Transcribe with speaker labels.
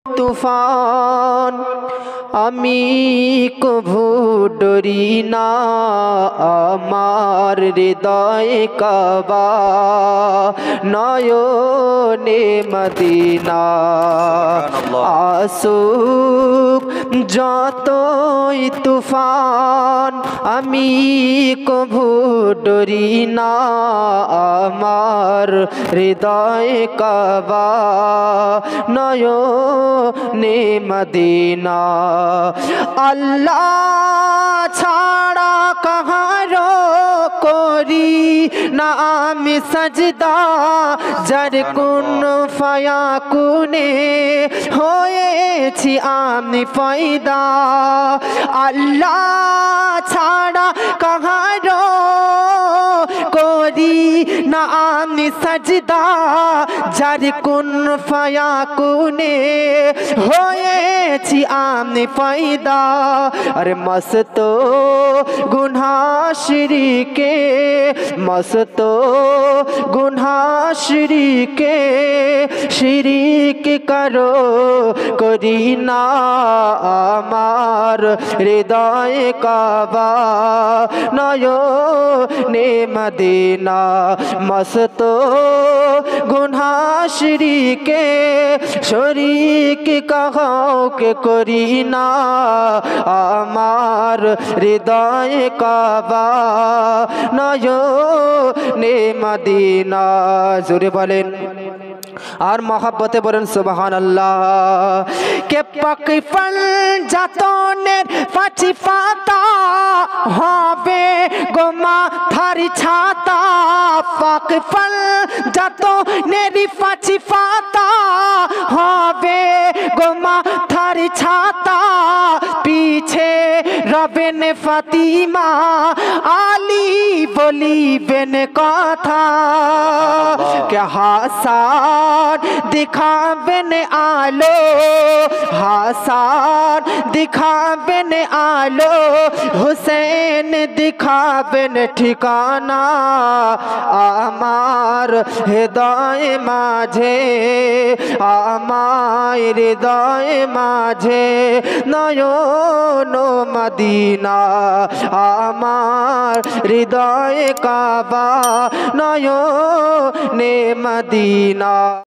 Speaker 1: তুফান আমি কভু ডরি না, আমার হৃদয় কাবা নয়নে মদিনা। আসুক যতই তুফান আমি কভু ডরি না, আমার হৃদয় কাবা নয়নে মদিনা। আল্লাহ ছাড়া কাহারো করি না আমি সাজদা, যার কুন ফায়াকুনে হয়েছি আমি পয়দা। আল্লাহ ছাড়া কাহারো করি না আমি সাজদা, যার কুন ফায়াকুনে হয়েছি আমি পয়দা। আরে মস্ত গুনাহ শিরকে, মস্ত গুনাহ শিরকে, শিরিক করো করি না, আমার হৃদয় কাবা নয়নে মদিনা। মস্ত গুনাহ শিরকে শরীক কাউকে করি না, আমার হৃদয় কাবা নয়নে মদিনা। জোরে বলেন আর মহব্বতে বলেন সুবহানাল্লাহ। কে পাক ফল জাতনের পাঁচি পাতা হবে গোমা থারি ছাতা, পাক ফল জাতনের পাঁচি পাতা হবে গোমা থারি ছাতা। পিছে রবেন ফাতিমা আলী বলিবেন কথা, কে হাসান দিখাবেন আলো, হাসান দিখাবেন আলো, হুসেন দিখাবেন ঠিকানা। আমার হৃদয় মাঝে, আমার হৃদয় মাঝে নয়ন মদিনা, আমার হৃদয় কাবা নয়নে মদিনা।